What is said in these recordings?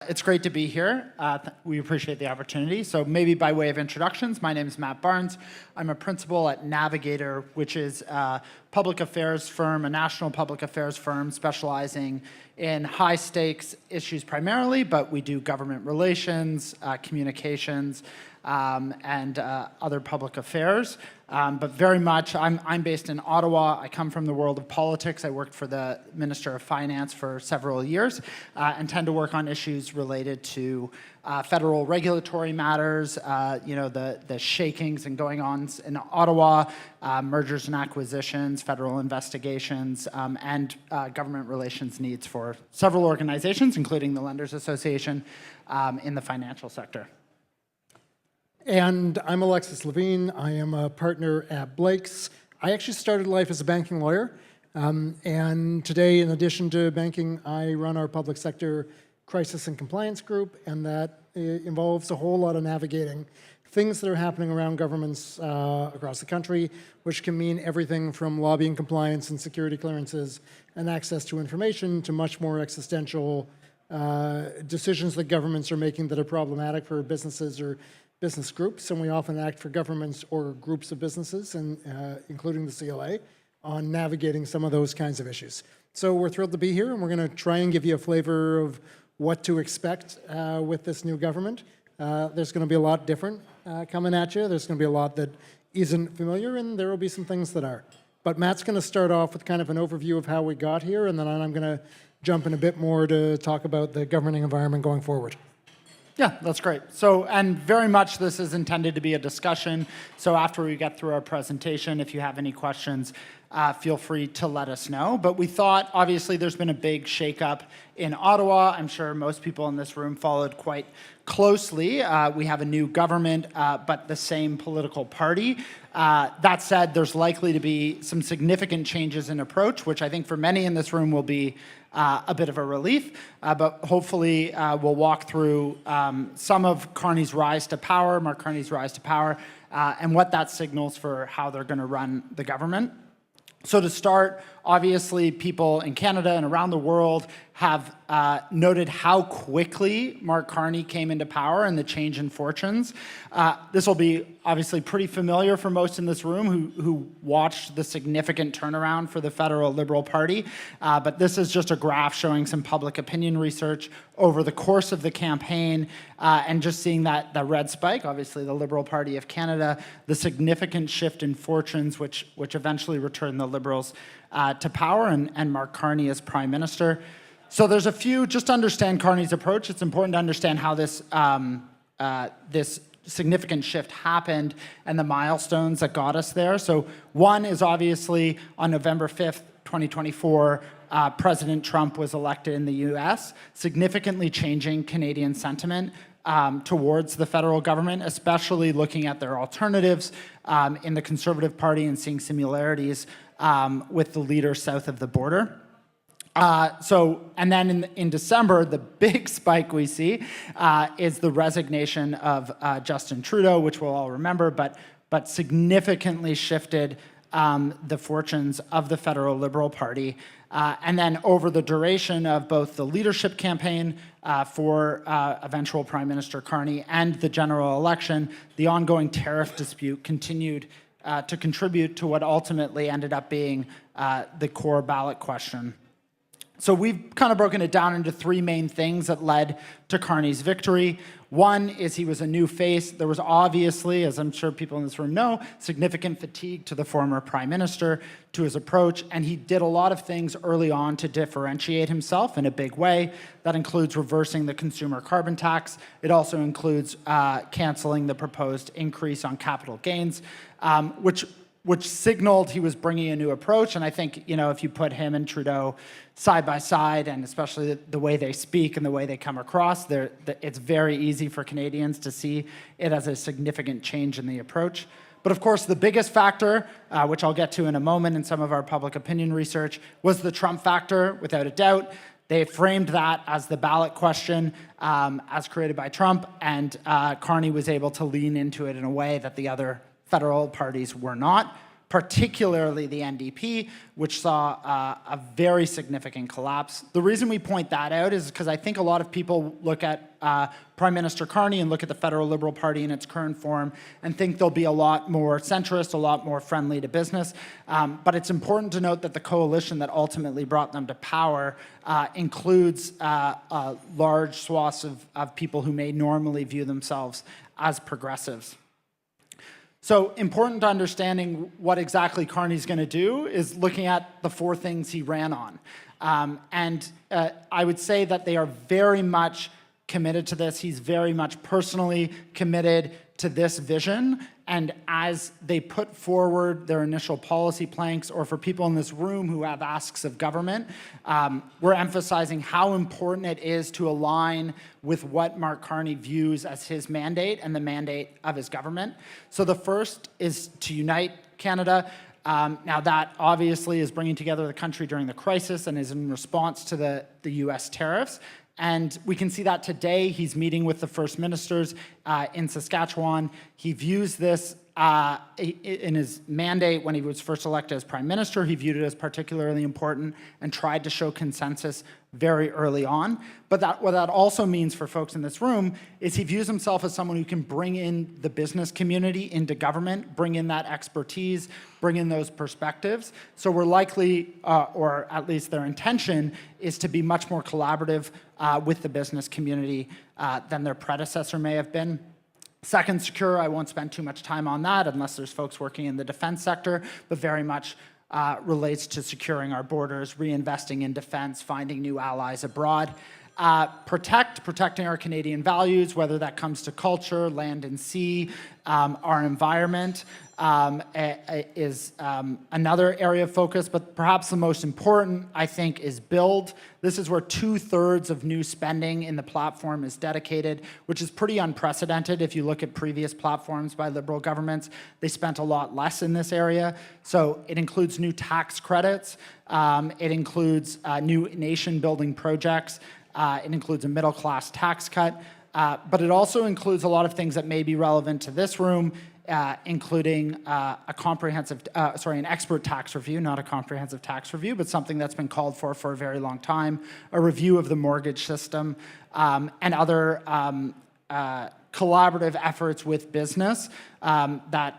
It's great to be here. We appreciate the opportunity. So maybe by way of introductions, my name is Matt Barnes. I'm a principal at Navigator, which is a public affairs firm, a national public affairs firm specializing in high-stakes issues primarily, but we do government relations, communications, and other public affairs. But very much, I'm based in Ottawa. I come from the world of politics. I worked for the Minister of Finance for several years and tend to work on issues related to federal regulatory matters, the shakings and going-ons in Ottawa, mergers and acquisitions, federal investigations, and government relations needs for several organizations, including the Lenders Association in the financial sector. And I'm Alexis Levine. I am a partner at Blakes. I actually started life as a banking lawyer. And today, in addition to banking, I run our public sector crisis and compliance group, and that involves a whole lot of navigating things that are happening around governments across the country, which can mean everything from lobbying compliance and security clearances and access to information to much more existential decisions that governments are making that are problematic for businesses or business groups, and we often act for governments or groups of businesses, and including the CLA, on navigating some of those kinds of issues. So we're thrilled to be here, and we're going to try and give you a flavor of what to expect with this new government. There's going to be a lot different coming at you. There's going to be a lot that isn't familiar, and there will be some things that are. But Matt's going to start off with kind of an overview of how we got here, and then I'm going to jump in a bit more to talk about the governing environment going forward. Yeah, that's great. So, and very much this is intended to be a discussion. So after we get through our presentation, if you have any questions, feel free to let us know. But we thought, obviously, there's been a big shakeup in Ottawa. I'm sure most people in this room followed quite closely. We have a new government, but the same political party. That said, there's likely to be some significant changes in approach, which I think for many in this room will be a bit of a relief, but hopefully we'll walk through some of Carney's rise to power, Mark Carney's rise to power, and what that signals for how they're going to run the government. So to start, obviously people in Canada and around the world have noted how quickly Mark Carney came into power and the change in fortunes. This will be obviously pretty familiar for most in this room who watched the significant turnaround for the federal Liberal Party. But this is just a graph showing some public opinion research over the course of the campaign and just seeing that red spike, obviously the Liberal Party of Canada, the significant shift in fortunes which eventually returned the Liberals to power and Mark Carney as Prime Minister. So there's a few, just to understand Carney's approach, it's important to understand how this significant shift happened and the milestones that got us there. So one is obviously on November 5th, 2024, President Trump was elected in the US, significantly changing Canadian sentiment towards the federal government, especially looking at their alternatives in the Conservative Party and seeing similarities with the leaders south of the border. And then in December, the big spike we see is the resignation of Justin Trudeau, which we'll all remember, but significantly shifted the fortunes of the federal Liberal Party. And then over the duration of both the leadership campaign for eventual Prime Minister Carney and the general election, the ongoing tariff dispute continued to contribute to what ultimately ended up being the core ballot question. So we've kind of broken it down into three main things that led to Carney's victory. One is he was a new face. There was obviously, as I'm sure people in this room know, significant fatigue to the former prime minister, to his approach, and he did a lot of things early on to differentiate himself in a big way. That includes reversing the consumer carbon tax. It also includes canceling the proposed increase on capital gains, which signaled he was bringing a new approach. And I think, if you put him and Trudeau side by side, and especially the way they speak and the way they come across, it's very easy for Canadians to see it as a significant change in the approach. But of course, the biggest factor, which I'll get to in a moment in some of our public opinion research, was the Trump factor, without a doubt. They framed that as the ballot question as created by Trump, and Carney was able to lean into it in a way that the other federal parties were not. particularly the NDP, which saw a very significant collapse. The reason we point that out is because I think a lot of people look at Prime Minister Carney and look at the Federal Liberal Party in its current form and think they'll be a lot more centrist, a lot more friendly to business. But it's important to note that the coalition that ultimately brought them to power includes large swaths of people who may normally view themselves as progressives. So important to understanding what exactly Carney's going to do is looking at the 4 things he ran on. I would say that they are very much committed to this. He's very much personally committed to this vision. And as they put forward their initial policy planks, or for people in this room who have asks of government, we're emphasizing how important it is to align with what Mark Carney views as his mandate and the mandate of his government. So the first is to unite Canada. Now that obviously is bringing together the country during the crisis and is in response to the US tariffs. And we can see that today. He's meeting with the First Ministers in Saskatchewan. He views this in his mandate when he was first elected as Prime Minister. He viewed it as particularly important and tried to show consensus very early on. But what that also means for folks in this room is he views himself as someone who can bring in the business community into government, bring in that expertise, bring in those perspectives. So we're likely, or at least their intention, is to be much more collaborative with the business community than their predecessor may have been. Second, secure. I won't spend too much time on that unless there's folks working in the defense sector, but very much relates to securing our borders, reinvesting in defense, finding new allies abroad. Protecting our Canadian values, whether that comes to culture, land and sea, our environment, is another area of focus, but perhaps the most important, I think, is build. This is where 2/3 of new spending in the platform is dedicated, which is pretty unprecedented. If you look at previous platforms by Liberal governments, they spent a lot less in this area. So it includes new tax credits, it includes new nation-building projects, it includes a middle-class tax cut, but it also includes a lot of things that may be relevant to this room, including an expert tax review, not a comprehensive tax review, but something that's been called for a very long time, a review of the mortgage system, and other collaborative efforts with business that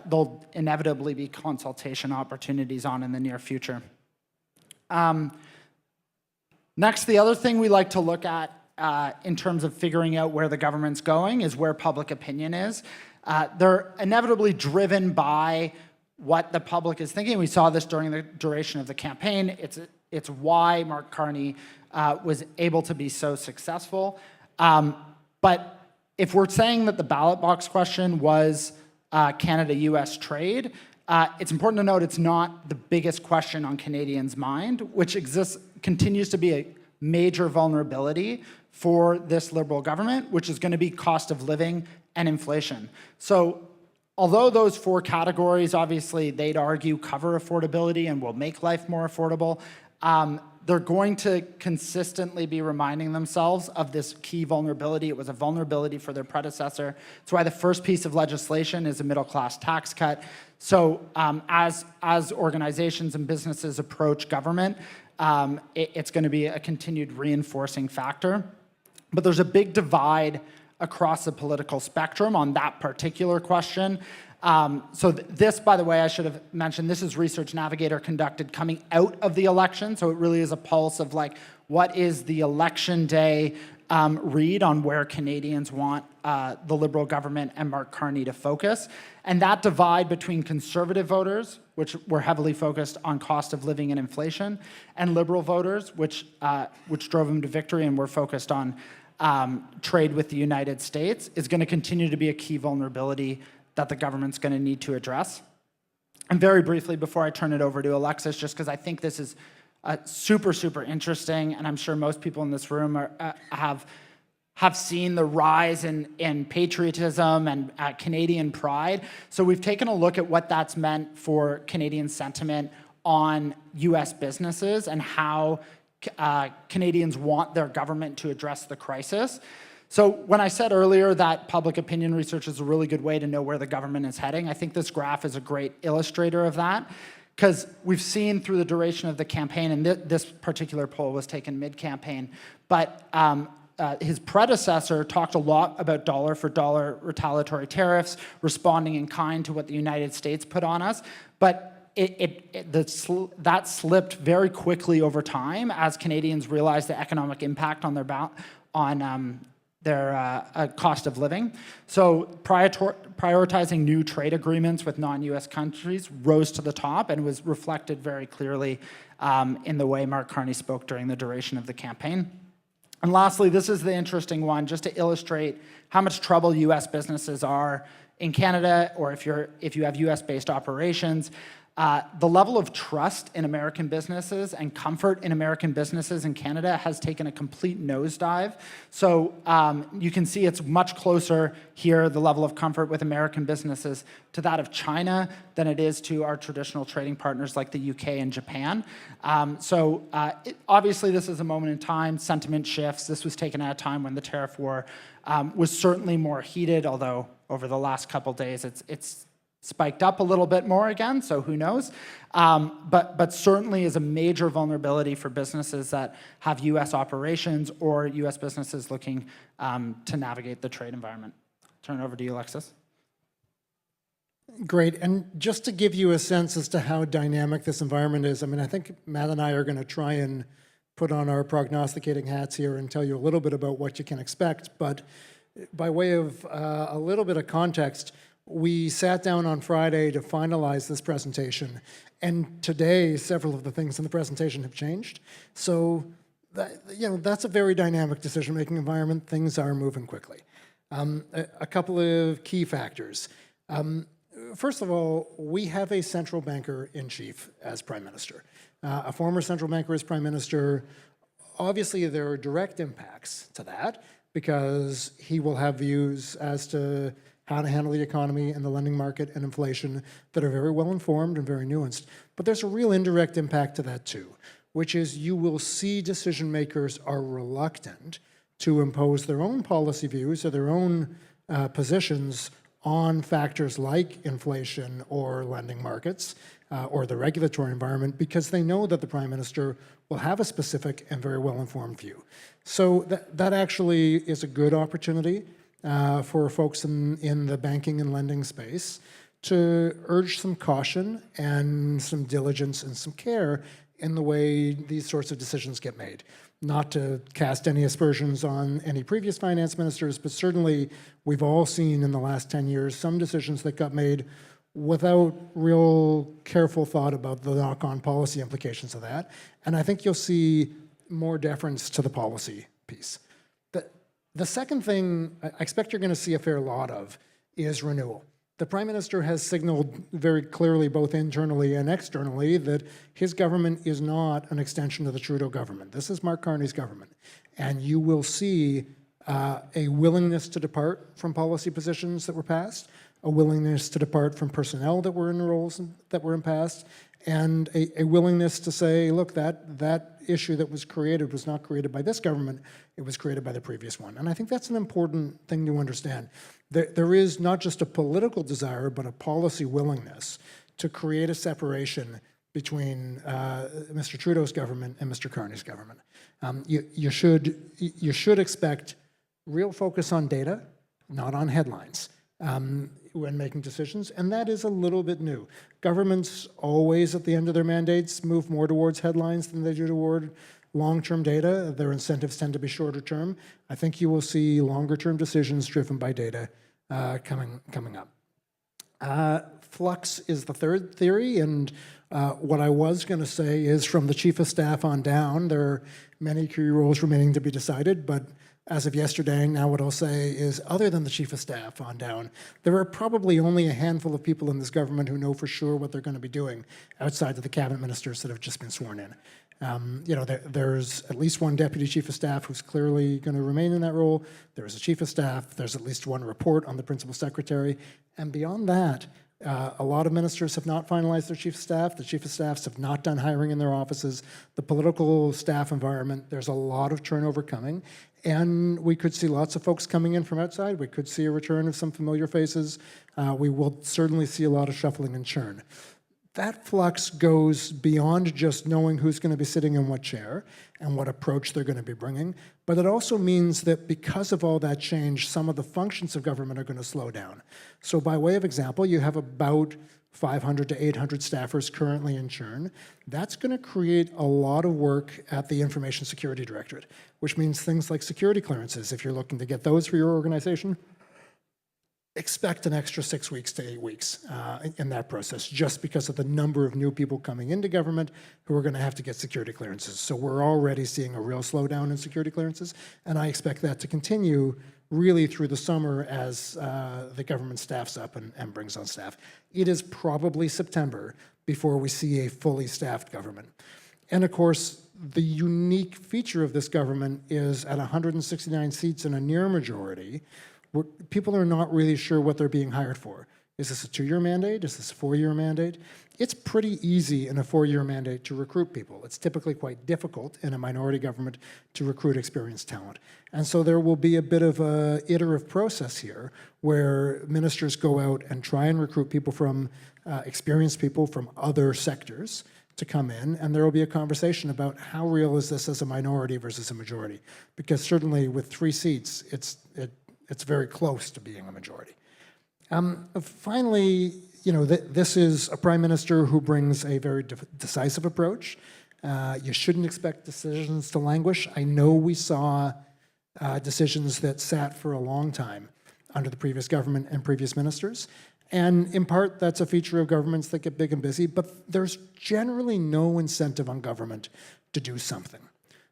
there'll inevitably be consultation opportunities on in the near future. Next, the other thing we like to look at in terms of figuring out where the government's going is where public opinion is. They're inevitably driven by what the public is thinking. We saw this during the duration of the campaign. It's why Mark Carney was able to be so successful. But if we're saying that the ballot box question was Canada-US trade, it's important to note it's not the biggest question on Canadians' mind, which continues to be a major vulnerability for this Liberal government, which is going to be cost of living and inflation. So although those 4 categories, obviously, they'd argue cover affordability and will make life more affordable, they're going to consistently be reminding themselves of this key vulnerability. It was a vulnerability for their predecessor. That's why the first piece of legislation is a middle-class tax cut. So as organizations and businesses approach government, it's going to be a continued reinforcing factor. But there's a big divide across the political spectrum on that particular question. So this, by the way, I should have mentioned, this is research Navigator conducted coming out of the election. So it really is a pulse of like, what is the election day read on where Canadians want the Liberal government and Mark Carney to focus. And that divide between Conservative voters, which were heavily focused on cost of living and inflation, and Liberal voters, which drove him to victory and were focused on trade with the United States, is going to continue to be a key vulnerability that the government's going to need to address. And very briefly, before I turn it over to Alexis, just because I think this is super, super interesting, and I'm sure most people in this room have seen the rise in patriotism and Canadian pride. So we've taken a look at what that's meant for Canadian sentiment on US businesses and how Canadians want their government to address the crisis. So when I said earlier that public opinion research is a really good way to know where the government is heading, I think this graph is a great illustrator of that, because we've seen through the duration of the campaign, and this particular poll was taken mid-campaign, but his predecessor talked a lot about dollar-for-dollar retaliatory tariffs, responding in kind to what the United States put on us, but that slipped very quickly over time as Canadians realized the economic impact on their cost of living. So prioritizing new trade agreements with non-US countries rose to the top and was reflected very clearly in the way Mark Carney spoke during the duration of the campaign. And lastly, this is the interesting one, just to illustrate how much trouble US businesses are in Canada, or if you have US-based operations. The level of trust in American businesses and comfort in American businesses in Canada has taken a complete nosedive. So you can see it's much closer here, the level of comfort with American businesses, to that of China than it is to our traditional trading partners like the UK and Japan. Obviously this is a moment in time, sentiment shifts. This was taken at a time when the tariff war was certainly more heated, although over the last couple days it's spiked up a little bit more again, so who knows? But certainly is a major vulnerability for businesses that have US operations or US businesses looking to navigate the trade environment. Turn it over to you, Alexis. Great, and just to give you a sense as to how dynamic this environment is, I mean, I think Matt and I are gonna try and put on our prognosticating hats here and tell you a little bit about what you can expect, but by way of a little bit of context, we sat down on Friday to finalize this presentation, and today several of the things in the presentation have changed. So that's a very dynamic decision-making environment. Things are moving quickly. A couple of key factors. First of all, we have a central banker in chief as Prime Minister. A former central banker as Prime Minister. Obviously, there are direct impacts to that because he will have views as to how to handle the economy and the lending market and inflation that are very well informed and very nuanced. But there's a real indirect impact to that too, which is you will see decision makers are reluctant to impose their own policy views or their own positions on factors like inflation or lending markets or the regulatory environment because they know that the Prime Minister will have a specific and very well-informed view. So that actually is a good opportunity for folks in the banking and lending space to urge some caution and some diligence and some care in the way these sorts of decisions get made. Not to cast any aspersions on any previous finance ministers, but certainly we've all seen in the last 10 years some decisions that got made without real careful thought about the knock-on policy implications of that. And I think you'll see more deference to the policy piece. The second thing I expect you're going to see a fair lot of is renewal. The Prime Minister has signaled very clearly, both internally and externally, that his government is not an extension of the Trudeau government. This is Mark Carney's government. And you will see a willingness to depart from policy positions that were passed, a willingness to depart from personnel that were in roles that were in past, and a willingness to say, look, that issue that was created was not created by this government, it was created by the previous one. And I think that's an important thing to understand. There is not just a political desire, but a policy willingness to create a separation between Mr. Trudeau's government and Mr. Carney's government. You should expect real focus on data, not on headlines, when making decisions, and that is a little bit new. Governments always, at the end of their mandates, move more towards headlines than they do toward long-term data. Their incentives tend to be shorter term. I think you will see longer-term decisions driven by data coming up. Flux is the third theory, and what I was going to say is from the Chief of Staff on down, there are many key roles remaining to be decided, but as of yesterday, now what I'll say is, other than the Chief of Staff on down, there are probably only a handful of people in this government who know for sure what they're going to be doing outside of the cabinet ministers that have just been sworn in. There's at least one Deputy Chief of Staff who's clearly going to remain in that role. There's a Chief of Staff. There's at least one report on the Principal Secretary. And beyond that, A lot of ministers have not finalized their chief of staff. The chief of staffs have not done hiring in their offices. The political staff environment, there's a lot of turnover coming. And we could see lots of folks coming in from outside. We could see a return of some familiar faces. We will certainly see a lot of shuffling and churn. That flux goes beyond just knowing who's going to be sitting in what chair and what approach they're going to be bringing, but it also means that because of all that change, some of the functions of government are going to slow down. So by way of example, you have about 500 to 800 staffers currently in churn. That's going to create a lot of work at the Information Security Directorate, which means things like security clearances. If you're looking to get those for your organization, expect an extra 6 weeks to 8 weeks in that process, just because of the number of new people coming into government who are going to have to get security clearances. So we're already seeing a real slowdown in security clearances, and I expect that to continue really through the summer as the government staffs up and brings on staff. It is probably September before we see a fully staffed government. And of course, the unique feature of this government is at 169 seats and a near majority, people are not really sure what they're being hired for. Is this a 2-year mandate? Is this a 4-year mandate? It's pretty easy in a 4-year mandate to recruit people. It's typically quite difficult in a minority government to recruit experienced talent. And so there will be a bit of a iterative process here where ministers go out and try and recruit people from, experienced people from other sectors to come in, and there will be a conversation about how real is this as a minority versus a majority. Because certainly with 3 seats, it's very close to being a majority. Finally, this is a prime minister who brings a very decisive approach. You shouldn't expect decisions to languish. I know we saw decisions that sat for a long time under the previous government and previous ministers. And in part, that's a feature of governments that get big and busy, but there's generally no incentive on government to do something.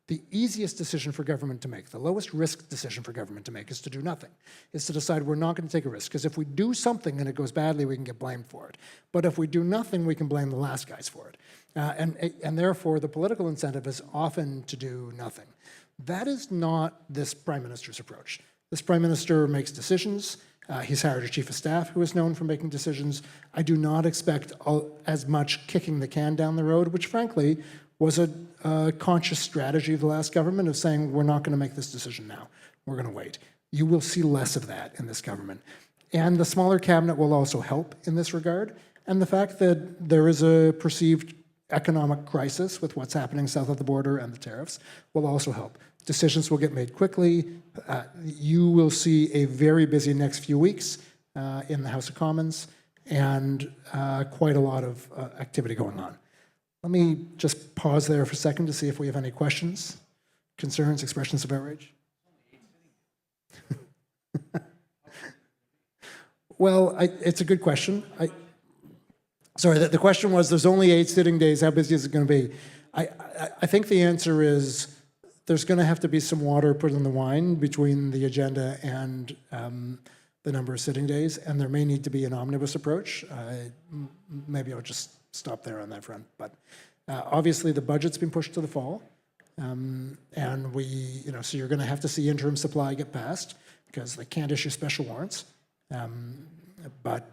The easiest decision for government to make, the lowest risk decision for government to make, is to do nothing, is to decide we're not going to take a risk, because if we do something and it goes badly, we can get blamed for it. But if we do nothing, we can blame the last guys for it. And therefore, the political incentive is often to do nothing. That is not this prime minister's approach. This prime minister makes decisions. He's hired a chief of staff who is known for making decisions. I do not expect as much kicking the can down the road, which frankly was a conscious strategy of the last government of saying, we're not going to make this decision now. We're going to wait. You will see less of that in this government. And the smaller cabinet will also help in this regard. And the fact that there is a perceived economic crisis with what's happening south of the border and the tariffs will also help. Decisions will get made quickly. You will see a very busy next few weeks in the House of Commons and quite a lot of activity going on. Let me just pause there for a second to see if we have any questions, concerns, expressions of outrage. Well, it's a good question. Sorry, the question was, there's only 8 sitting days, how busy is it going to be? I think the answer is there's going to have to be some water put in the wine between the agenda and the number of sitting days, and there may need to be an omnibus approach. Maybe I'll just stop there on that front. But obviously the budget's been pushed to the fall, and so you're going to have to see interim supply get passed because they can't issue special warrants. But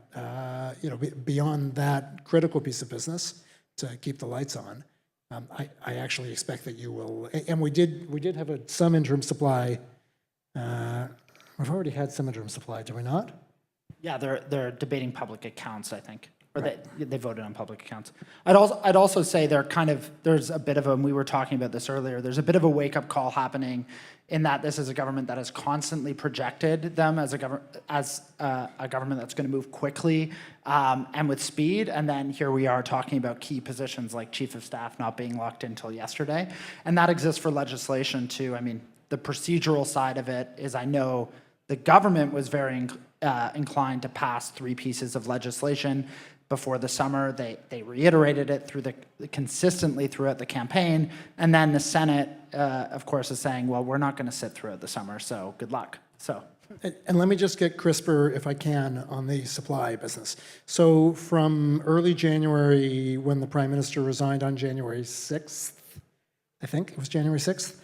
beyond that critical piece of business to keep the lights on, I actually expect that you will. And we did have some interim supply. We've already had some interim supply, do we not? Yeah, they're debating public accounts, I think. Or right. they voted on public accounts. I'd also say there's a bit of a, and we were talking about this earlier, there's a bit of a wake-up call happening in that this is a government that has constantly projected them as a government that's going to move quickly and with speed, and then here we are talking about key positions like chief of staff not being locked in until yesterday. And that exists for legislation too. I mean, the procedural side of it is, I know the government was very inclined to pass 3 pieces of legislation before the summer. They reiterated it consistently throughout the campaign, and then the Senate, of course, is saying, well, we're not going to sit throughout the summer, so good luck. So. And let me just get crisper, if I can, on the supply business. So from early January, when the Prime Minister resigned on January 6th, I think it was January 6th,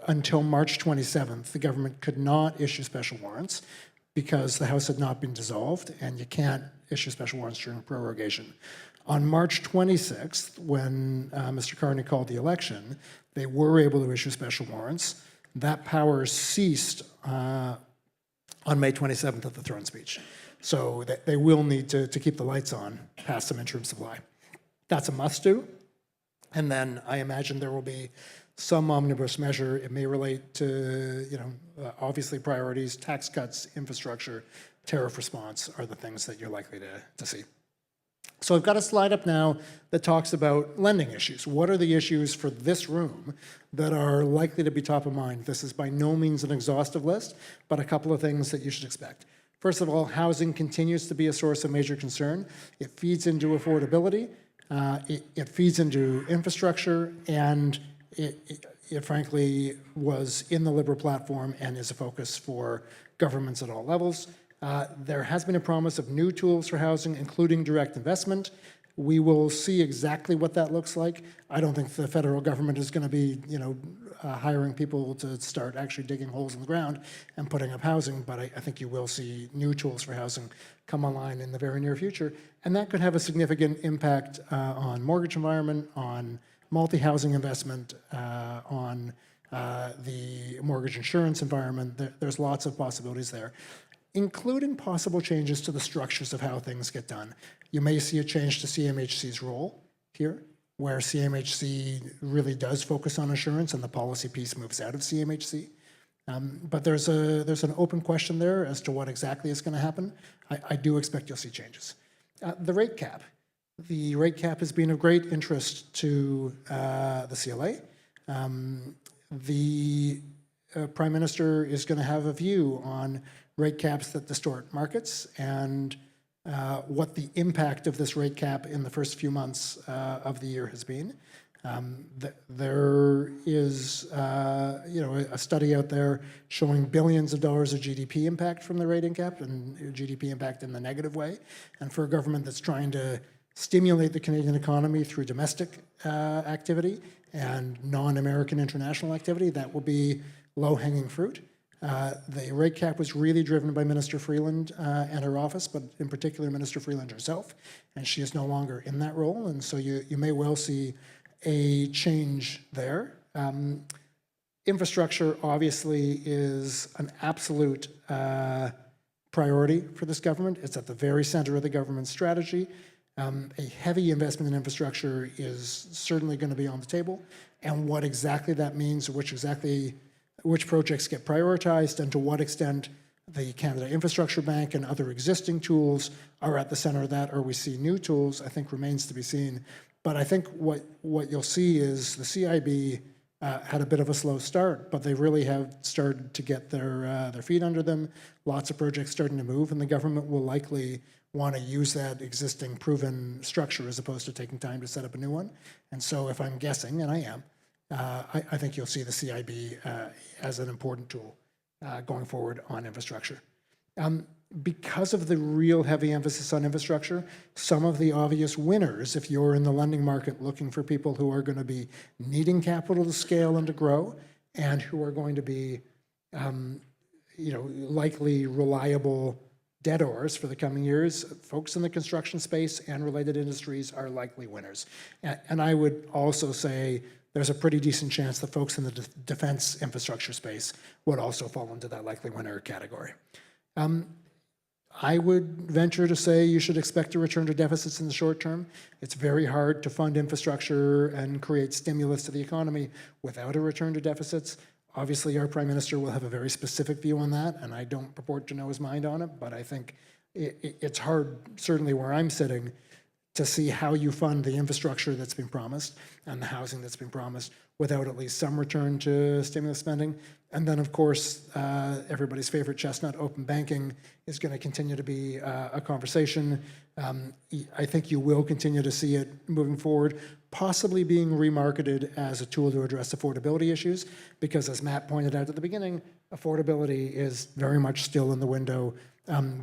until March 27th, the government could not issue special warrants because the House had not been dissolved, and you can't issue special warrants during prorogation. On March 26th, when Mr. Carney called the election, they were able to issue special warrants. That power ceased on May 27th at the throne speech. So they will need to keep the lights on past some interim supply. That's a must-do. And then I imagine there will be some omnibus measure. It may relate to, obviously priorities, tax cuts, infrastructure, tariff response are the things that you're likely to see. So I've got a slide up now that talks about lending issues. What are the issues for this room that are likely to be top of mind? This is by no means an exhaustive list, but a couple of things that you should expect. First of all, housing continues to be a source of major concern. It feeds into affordability, it feeds into infrastructure, and it frankly was in the Liberal platform and is a focus for governments at all levels. There has been a promise of new tools for housing, including direct investment. We will see exactly what that looks like. I don't think the federal government is going to be, hiring people to start actually digging holes in the ground and putting up housing, but I think you will see new tools for housing come online in the very near future, and that could have a significant impact on mortgage environment, on multi-housing investment, on the mortgage insurance environment. There's lots of possibilities there, including possible changes to the structures of how things get done. You may see a change to CMHC's role here, where CMHC really does focus on insurance and the policy piece moves out of CMHC. But there's an open question there as to what exactly is going to happen. I do expect you'll see changes. The rate cap. The rate cap has been of great interest to the CLA. The Prime Minister is going to have a view on rate caps that distort markets and what the impact of this rate cap in the first few months of the year has been. There is, a study out there showing billions of dollars of GDP impact from the rating cap, and GDP impact in the negative way. And for a government that's trying to stimulate the Canadian economy through domestic activity and non-American international activity, that will be low-hanging fruit. The rate cap was really driven by Minister Freeland and her office, but in particular Minister Freeland herself, and she is no longer in that role, and so you may well see a change there. Infrastructure obviously is an absolute priority for this government. It's at the very center of the government's strategy. A heavy investment in infrastructure is certainly going to be on the table, and what exactly that means, which projects get prioritized, and to what extent the Canada Infrastructure Bank and other existing tools are at the center of that, or we see new tools, I think remains to be seen. But I think what you'll see is the CIB had a bit of a slow start, but they really have started to get their feet under them. Lots of projects starting to move, and the government will likely want to use that existing proven structure as opposed to taking time to set up a new one. And so if I'm guessing, and I am, I think you'll see the CIB as an important tool going forward on infrastructure. Because of the real heavy emphasis on infrastructure, some of the obvious winners, if you're in the lending market looking for people who are going to be needing capital to scale and to grow, and who are going to be, likely reliable debtors for the coming years, folks in the construction space and related industries are likely winners. And I would also say there's a pretty decent chance that folks in the defense infrastructure space would also fall into that likely winner category. I would venture to say you should expect a return to deficits in the short term. It's very hard to fund infrastructure and create stimulus to the economy without a return to deficits. Obviously, our Prime Minister will have a very specific view on that, and I don't purport to know his mind on it, but I think it's hard, certainly where I'm sitting, to see how you fund the infrastructure that's been promised and the housing that's been promised without at least some return to stimulus spending. And then, of course, everybody's favorite chestnut, open banking, is going to continue to be a conversation. I think you will continue to see it moving forward, possibly being remarketed as a tool to address affordability issues, because as Matt pointed out at the beginning, affordability is very much still in the window,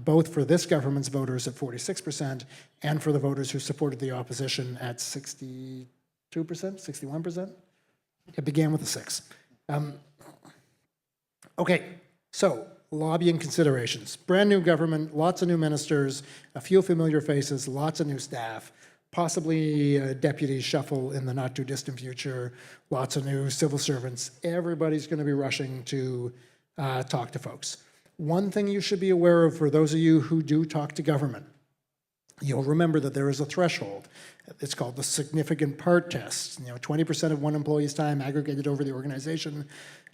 both for this government's voters at 46% and for the voters who supported the opposition at 62%, 61%. It began with a 6. Okay, so lobbying considerations. Brand new government, lots of new ministers, a few familiar faces, lots of new staff, possibly a deputy shuffle in the not too distant future, lots of new civil servants. Everybody's going to be rushing to talk to folks. One thing you should be aware of for those of you who do talk to government, you'll remember that there is a threshold. It's called the significant part test. 20% of one employee's time aggregated over the organization,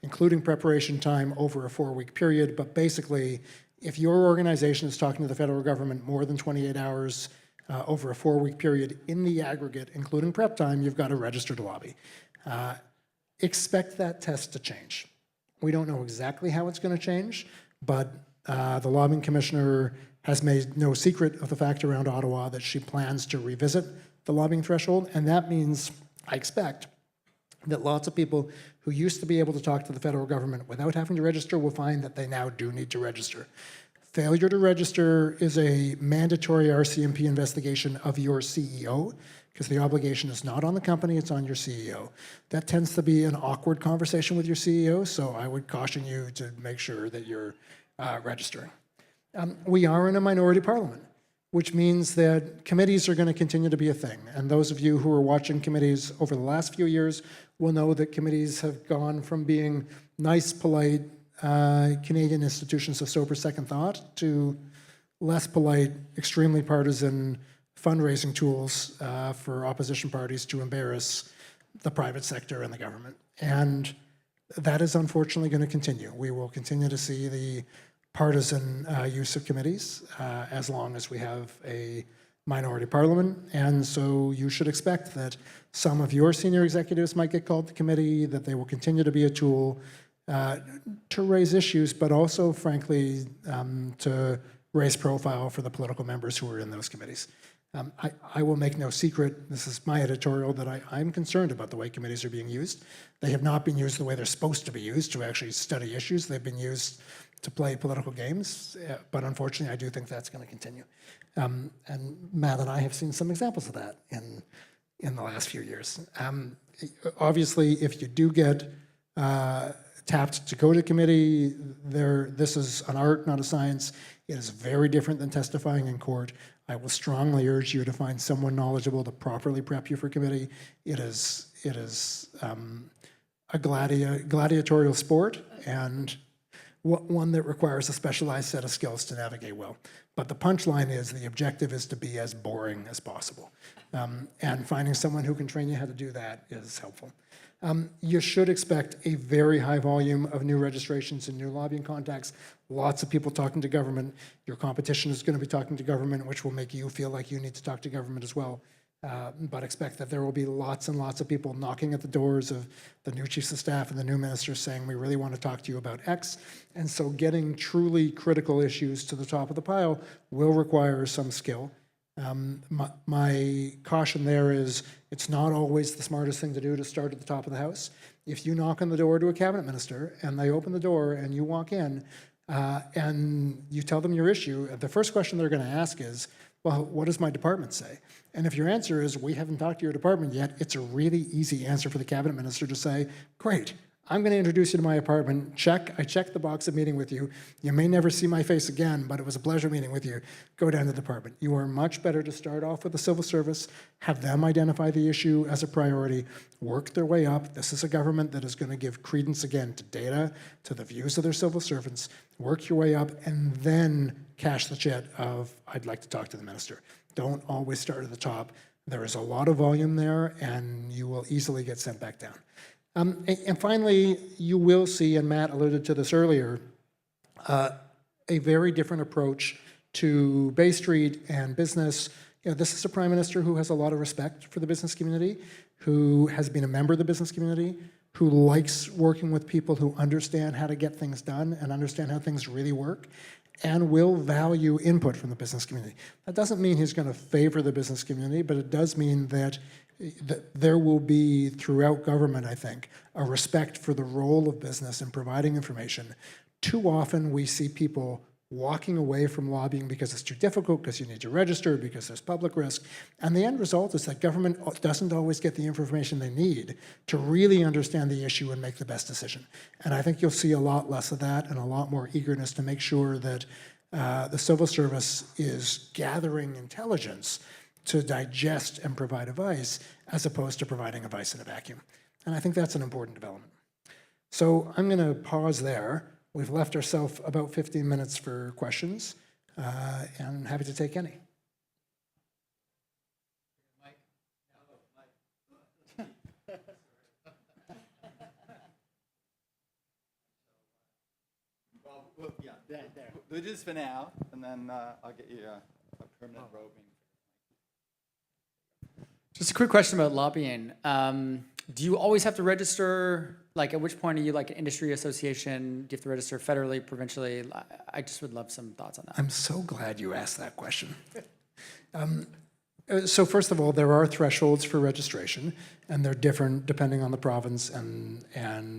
including preparation time over a 4-week period. But basically, if your organization is talking to the federal government more than 28 hours over a 4-week period in the aggregate, including prep time, you've got to register to lobby. Expect that test to change. We don't know exactly how it's going to change, but the lobbying commissioner has made no secret of the fact around Ottawa that she plans to revisit the lobbying threshold, and that means, I expect, that lots of people who used to be able to talk to the federal government without having to register will find that they now do need to register. Failure to register is a mandatory RCMP investigation of your CEO, because the obligation is not on the company, it's on your CEO. That tends to be an awkward conversation with your CEO, so I would caution you to make sure that you're registering. We are in a minority parliament, which means that committees are going to continue to be a thing. And those of you who are watching committees over the last few years will know that committees have gone from being nice, polite Canadian institutions of sober second thought to less polite, extremely partisan fundraising tools for opposition parties to embarrass the private sector and the government. And that is unfortunately going to continue. We will continue to see the partisan use of committees as long as we have a minority parliament. And so you should expect that some of your senior executives might get called to committee, that they will continue to be a tool to raise issues, but also, frankly, to raise profile for the political members who are in those committees. I will make no secret, this is my editorial, that I'm concerned about the way committees are being used. They have not been used the way they're supposed to be used, to actually study issues. They've been used to play political games, but unfortunately, I do think that's going to continue. And Matt and I have seen some examples of that in the last few years. Obviously, if you do get tapped to go to committee, this is an art, not a science. It is very different than testifying in court. I will strongly urge you to find someone knowledgeable to properly prep you for committee. It is a gladiatorial sport, and one that requires a specialized set of skills to navigate well. But the punchline is the objective is to be as boring as possible. And finding someone who can train you how to do that is helpful. You should expect a very high volume of new registrations and new lobbying contacts. Lots of people talking to government. Your competition is going to be talking to government, which will make you feel like you need to talk to government as well. But expect that there will be lots and lots of people knocking at the doors of the new chiefs of staff and the new ministers saying, we really want to talk to you about X. And so getting truly critical issues to the top of the pile will require some skill. My caution there is it's not always the smartest thing to do to start at the top of the house. If you knock on the door to a cabinet minister and they open the door and you walk in and you tell them your issue, the first question they're going to ask is, well, what does my department say? And if your answer is, we haven't talked to your department yet, it's a really easy answer for the cabinet minister to say, great, I'm going to introduce you to my apartment. I checked the box of meeting with you. You may never see my face again, but it was a pleasure meeting with you. Go down to the department. You are much better to start off with the civil service, have them identify the issue as a priority, work their way up. This is a government that is going to give credence again to data, to the views of their civil servants. Work your way up and then cash the check of, I'd like to talk to the minister. Don't always start at the top. There is a lot of volume there and you will easily get sent back down. And finally, you will see, and Matt alluded to this earlier, a very different approach to Bay Street and business. This is a prime minister who has a lot of respect for the business community, who has been a member of the business community, who likes working with people who understand how to get things done and understand how things really work, and will value input from the business community. That doesn't mean he's going to favor the business community, but it does mean that there will be, throughout government, I think, a respect for the role of business in providing information. Too often we see people walking away from lobbying because it's too difficult, because you need to register, because there's public risk. And the end result is that government doesn't always get the information they need to really understand the issue and make the best decision. And I think you'll see a lot less of that and a lot more eagerness to make sure that the civil service is gathering intelligence to digest and provide advice, as opposed to providing advice in a vacuum. And I think that's an important development. So I'm going to pause there. We've left ourselves about 15 minutes for questions, and happy to take any. Well, yeah, there. We'll do this for now, and then I'll get you a permanent roving. Just a quick question about lobbying. Do you always have to register? Like, at which point are you like an industry association? Do you have to register federally, provincially? I just would love some thoughts on that. I'm so glad you asked that question. So first of all, there are thresholds for registration, and they're different depending on the province and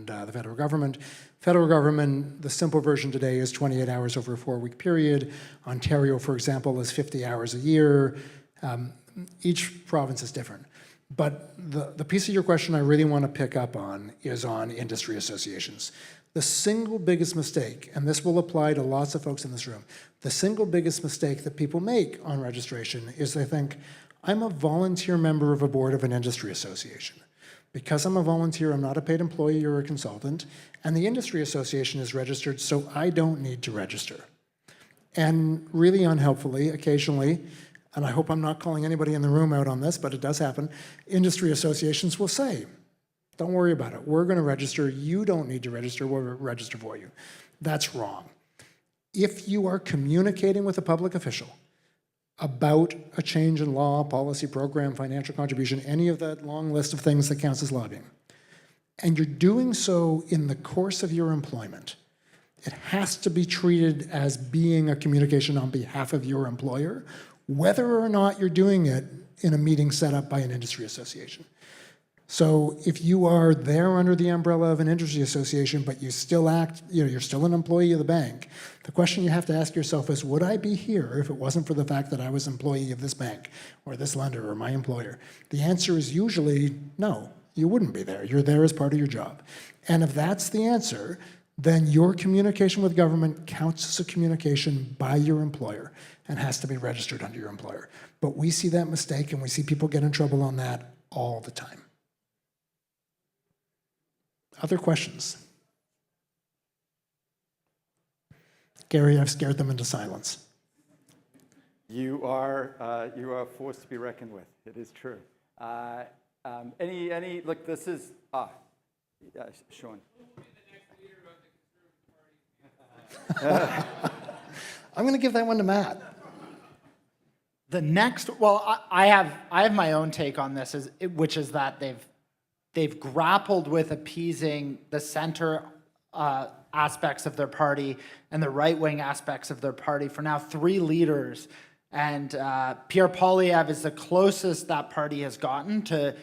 the federal government. Federal government, the simple version today is 28 hours over a 4-week period. Ontario, for example, is 50 hours a year. Each province is different. But the piece of your question I really want to pick up on is on industry associations. The single biggest mistake, and this will apply to lots of folks in this room, the single biggest mistake that people make on registration is they think, I'm a volunteer member of a board of an industry association. Because I'm a volunteer, I'm not a paid employee or a consultant, and the industry association is registered, so I don't need to register. And really unhelpfully, occasionally, and I hope I'm not calling anybody in the room out on this, but it does happen, industry associations will say, don't worry about it. We're going to register. You don't need to register. We'll register for you. That's wrong. If you are communicating with a public official about a change in law, policy, program, financial contribution, any of that long list of things that counts as lobbying, and you're doing so in the course of your employment, it has to be treated as being a communication on behalf of your employer, whether or not you're doing it in a meeting set up by an industry association. So if you are there under the umbrella of an industry association, but you still act, you're still an employee of the bank, the question you have to ask yourself is, would I be here if it wasn't for the fact that I was an employee of this bank or this lender or my employer? The answer is usually no, you wouldn't be there. You're there as part of your job. And if that's the answer, then your communication with government counts as a communication by your employer and has to be registered under your employer. But we see that mistake, and we see people get in trouble on that all the time. Other questions? Gary, I've scared them into silence. You are a force to be reckoned with. It is true. Look, this is, Sean. I'm going to give that one to Matt. The next, well, I have my own take on this, which is that they've grappled with appeasing the center aspects of their party and the right-wing aspects of their party for now 3 leaders. And Pierre Poilievre is the closest that party has gotten to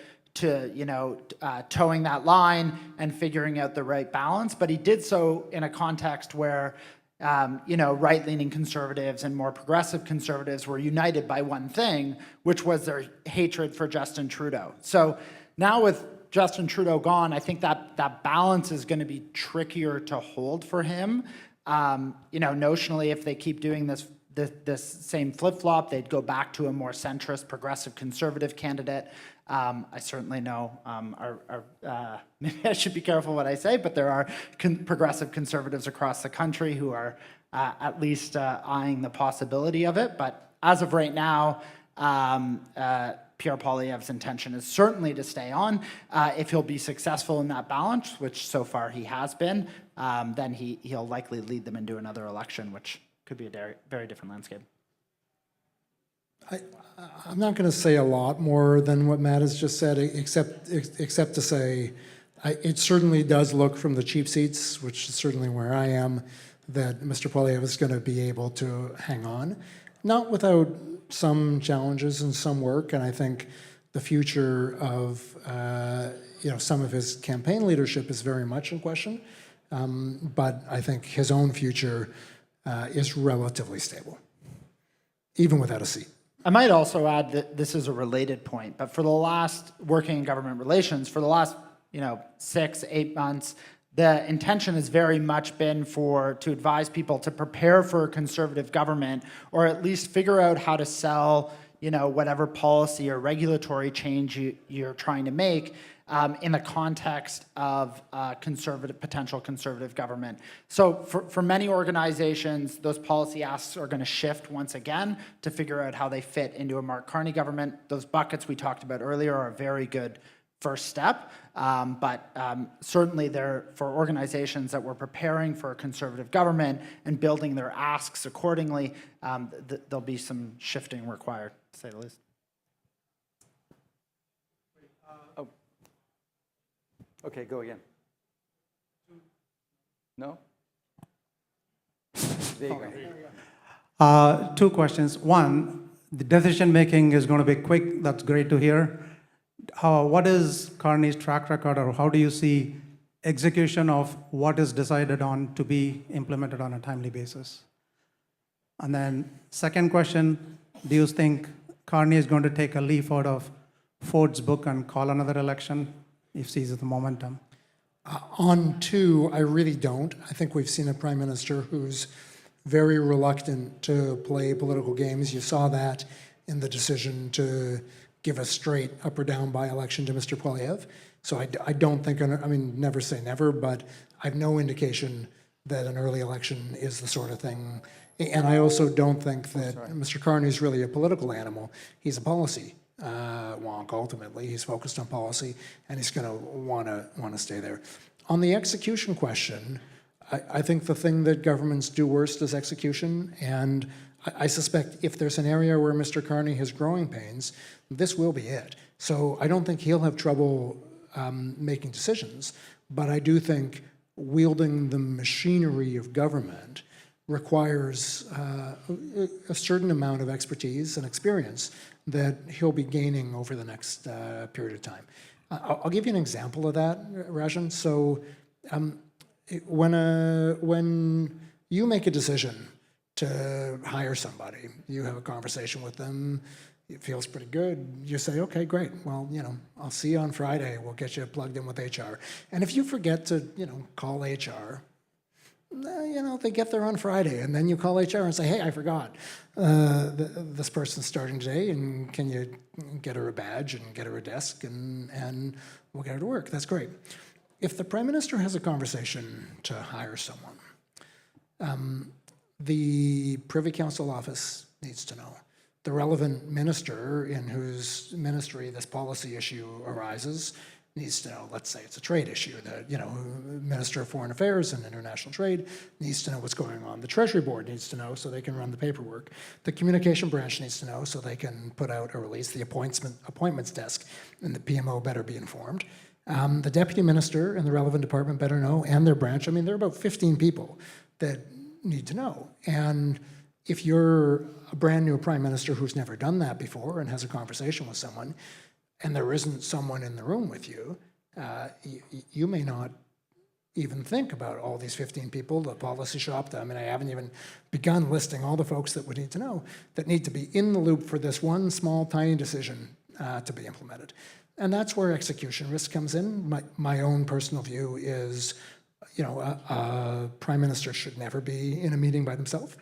towing that line and figuring out the right balance. But he did so in a context where right-leaning conservatives and more progressive conservatives were united by one thing, which was their hatred for Justin Trudeau. So now with Justin Trudeau gone, I think that balance is going to be trickier to hold for him. Notionally, if they keep doing this same flip-flop, they'd go back to a more centrist, progressive, conservative candidate. I certainly know, maybe I should be careful what I say, but there are progressive conservatives across the country who are at least eyeing the possibility of it. But as of right now, Pierre Poilievre's intention is certainly to stay on. If he'll be successful in that balance, which so far he has been, then he'll likely lead them into another election, which could be a very, very different landscape. I'm not going to say a lot more than what Matt has just said, except to say it certainly does look from the cheap seats, which is certainly where I am, that Mr. Poilievre is going to be able to hang on, not without some challenges and some work. And I think the future of some of his campaign leadership is very much in question. But I think his own future is relatively stable, even without a seat. I might also add that this is a related point, but for the last, working in government relations, for the last 6, 8 months, the intention has very much been to advise people to prepare for a conservative government, or at least figure out how to sell whatever policy or regulatory change you're trying to make in the context of potential conservative government. So for many organizations, those policy asks are going to shift once again to figure out how they fit into a Mark Carney government. Those buckets we talked about earlier are a very good first step, but certainly for organizations that were preparing for a conservative government and building their asks accordingly, there'll be some shifting required, to say the least. Okay, go again. No? There you go. 2 questions. One, the decision making is going to be quick. That's great to hear. What is Carney's track record, or how do you see execution of what is decided on to be implemented on a timely basis? And then second question, do you think Carney is going to take a leaf out of Ford's book and call another election if he sees the momentum? On 2, I really don't. I think we've seen a prime minister who's very reluctant to play political games. You saw that in the decision to give a straight up or down by-election to Mr. Poilievre. So I don't think, never say never, but I have no indication that an early election is the sort of thing. And I also don't think that Mr. Carney is really a political animal. He's a policy wonk, ultimately. He's focused on policy, and he's going to want to stay there. On the execution question, I think the thing that governments do worst is execution, and I suspect if there's an area where Mr. Carney has growing pains, this will be it. So I don't think he'll have trouble making decisions, but I do think wielding the machinery of government requires a certain amount of expertise and experience that he'll be gaining over the next period of time. I'll give you an example of that, Rajan. So when you make a decision to hire somebody, you have a conversation with them, it feels pretty good, you say, okay, great, well, I'll see you on Friday, we'll get you plugged in with HR. And if you forget to, call HR, they get there on Friday, and then you call HR and say, hey, I forgot. This person's starting today, and can you get her a badge and get her a desk, and we'll get her to work. That's great. If the Prime Minister has a conversation to hire someone, the Privy Council office needs to know. The relevant minister in whose ministry this policy issue arises needs to know. Let's say it's a trade issue. The Minister of Foreign Affairs and International Trade needs to know what's going on. The Treasury Board needs to know so they can run the paperwork. The Communication Branch needs to know so they can put out a release. The appointments desk and the PMO better be informed. The Deputy Minister and the relevant department better know, and their branch. There are about 15 people that need to know. And if you're a brand new Prime Minister who's never done that before and has a conversation with someone, and there isn't someone in the room with you, you may not even think about all these 15 people, the policy shop. I haven't even begun listing all the folks that would need to know, that need to be in the loop for this one small, tiny decision to be implemented. And that's where execution risk comes in. My own personal view is, a Prime Minister should never be in a meeting by themselves.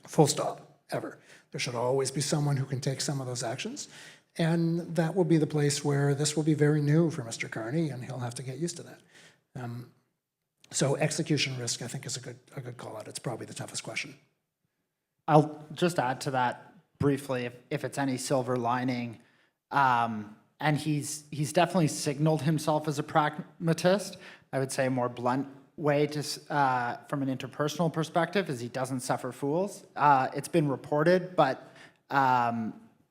Full stop, ever. There should always be someone who can take some of those actions. And that will be the place where this will be very new for Mr. Carney, and he'll have to get used to that. So execution risk, I think, is a good call out. It's probably the toughest question. I'll just add to that briefly, if it's any silver lining. And he's definitely signaled himself as a pragmatist. I would say a more blunt way to, from an interpersonal perspective, is he doesn't suffer fools. It's been reported, but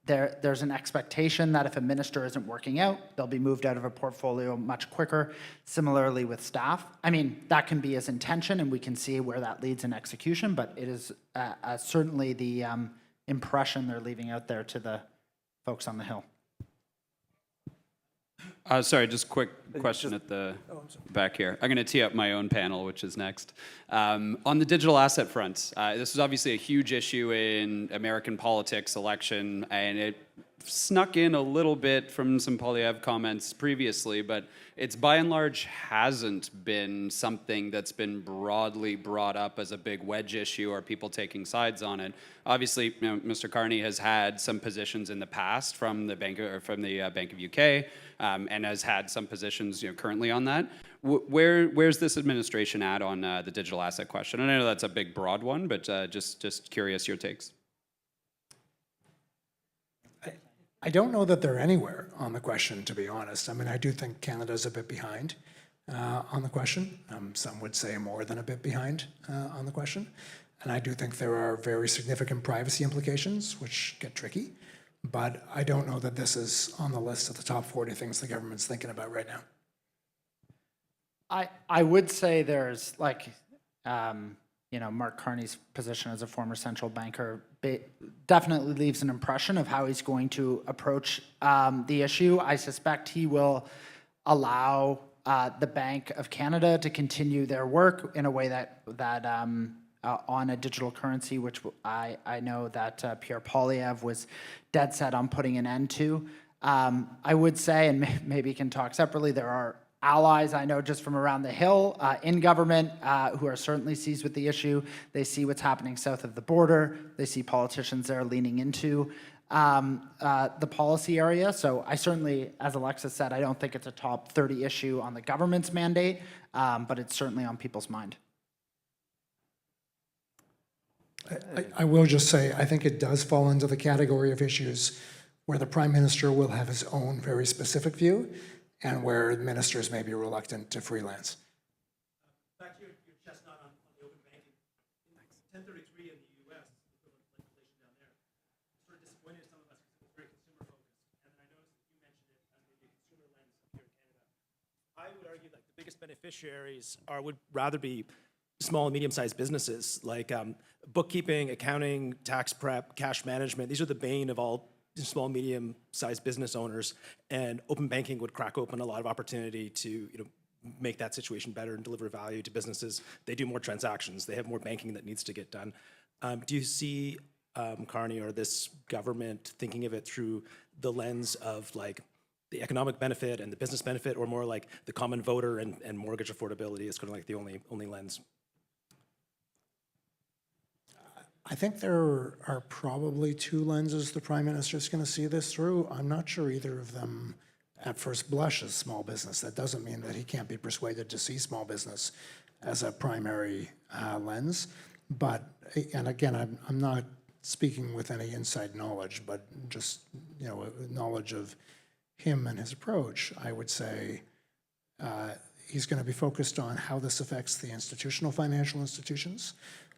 there's an expectation that if a minister isn't working out, they'll be moved out of a portfolio much quicker. Similarly with staff. That can be his intention, and we can see where that leads in execution, but it is certainly the impression they're leaving out there to the folks on the Hill. Sorry, just quick question at the back here. I'm going to tee up my own panel, which is next. On the digital asset front, this is obviously a huge issue in American politics, election, and it snuck in a little bit from some Polyev comments previously, but it's by and large hasn't been something that's been broadly brought up as a big wedge issue or people taking sides on it. Obviously, Mr. Carney has had some positions in the past from the Bank of UK, and has had some positions currently on that. Where's this administration at on the digital asset question? And I know that's a big, broad one, but just curious your takes. I don't know that they're anywhere on the question, to be honest. I mean, I do think Canada's a bit behind on the question. Some would say more than a bit behind on the question. And I do think there are very significant privacy implications, which get tricky. But I don't know that this is on the list of the top 40 things the government's thinking about right now. I would say there's Mark Carney's position as a former central banker definitely leaves an impression of how he's going to approach the issue. I suspect he will allow the Bank of Canada to continue their work in a way that on a digital currency, which I know that Pierre Poilievre was dead set on putting an end to. I would say, and maybe can talk separately, there are allies I know just from around the Hill in government who are certainly seized with the issue. They see what's happening south of the border. They see politicians there leaning into the policy area. So I certainly, as Alexis said, I don't think it's a top 30 issue on the government's mandate, but it's certainly on people's mind. I will just say, I think it does fall into the category of issues where the Prime Minister will have his own very specific view and where ministers may be reluctant to freelance. Back to your chestnut on the open banking. In 1033 in the U.S., equivalent legislation down there, sort of disappointed some of us because it was very consumer focused. And then I noticed that you mentioned it as maybe a consumer lens here in Canada. I would argue that the biggest beneficiaries would rather be small and medium-sized businesses like bookkeeping, accounting, tax prep, cash management. These are the bane of all small, medium-sized business owners, and open banking would crack open a lot of opportunity to make that situation better and deliver value to businesses. They do more transactions. They have more banking that needs to get done. Do you see Carney or this government thinking of it through the lens of the economic benefit and the business benefit, or more like the common voter and mortgage affordability is kind of like the only lens? I think there are probably two lenses the Prime Minister is going to see this through. I'm not sure either of them at first blush as small business. That doesn't mean that he can't be persuaded to see small business as a primary lens. But, and again, I'm not speaking with any inside knowledge, but just knowledge of him and his approach. I would say he's going to be focused on how this affects the institutional financial institutions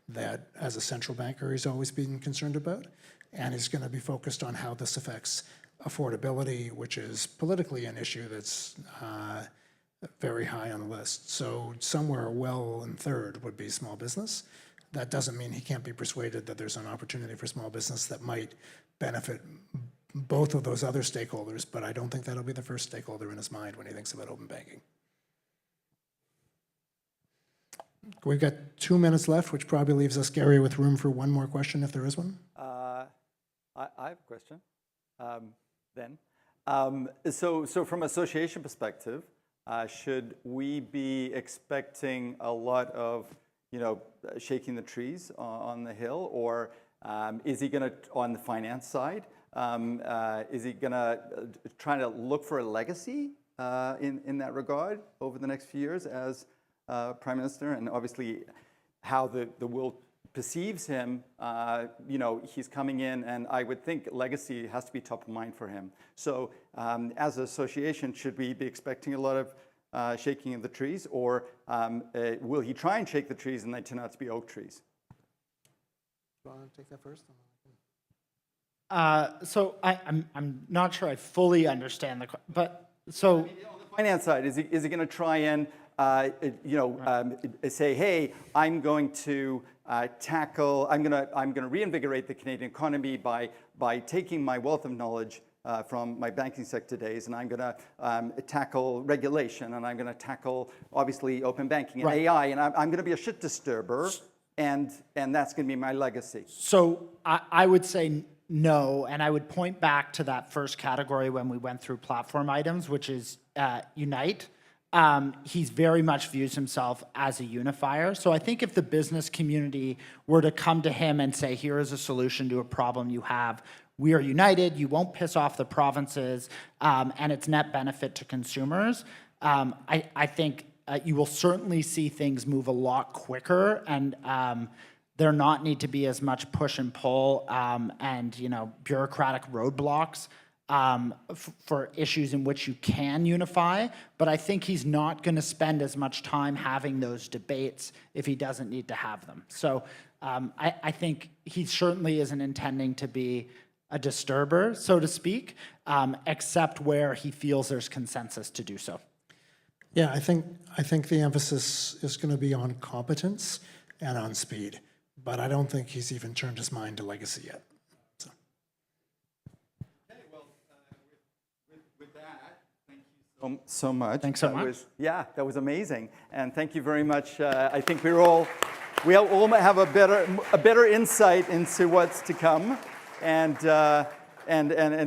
that as a central banker he's always been concerned about, and he's going to be focused on how this affects affordability, which is politically an issue that's very high on the list. So somewhere well in third would be small business. That doesn't mean he can't be persuaded that there's an opportunity for small business that might benefit both of those other stakeholders, but I don't think that'll be the first stakeholder in his mind when he thinks about open banking. We've got 2 minutes left, which probably leaves us, Gary, with room for one more question, if there is one. I have a question then. So from association perspective, should we be expecting a lot of, shaking the trees on the Hill, or is he going to, on the finance side, is he going to try to look for a legacy in that regard over the next few years as Prime Minister, and obviously how the world perceives him? He's coming in, and I would think legacy has to be top of mind for him. So as an association, should we be expecting a lot of shaking of the trees, or will he try and shake the trees and they turn out to be oak trees? Do you want to take that first? So I'm not sure I fully understand but so on the finance side, is he going to try and say, hey, I'm going to I'm going to reinvigorate the Canadian economy by taking my wealth of knowledge from my banking sector days, and I'm going to tackle regulation, and I'm going to tackle, obviously, open banking and Right. AI, and I'm going to be a shit disturber, and that's going to be my legacy. So I would say no, and I would point back to that first category when we went through platform items, which is Unite. He's very much views himself as a unifier. So I think if the business community were to come to him and say, here is a solution to a problem you have, we are united, you won't piss off the provinces, and it's net benefit to consumers, I think you will certainly see things move a lot quicker, and there not need to be as much push and pull and bureaucratic roadblocks for issues in which you can unify. But I think he's not going to spend as much time having those debates if he doesn't need to have them. So I think he certainly isn't intending to be a disturber, so to speak, except where he feels there's consensus to do so. Yeah, I think the emphasis is going to be on competence and on speed, but I don't think he's even turned his mind to legacy yet. So. Okay, well, with that, thank you so much. Thanks so much. That was amazing, and thank you very much. I think we all have a better insight into what's to come, and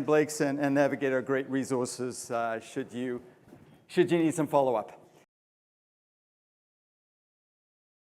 Blakes and Navigator are great resources should you need some follow-up.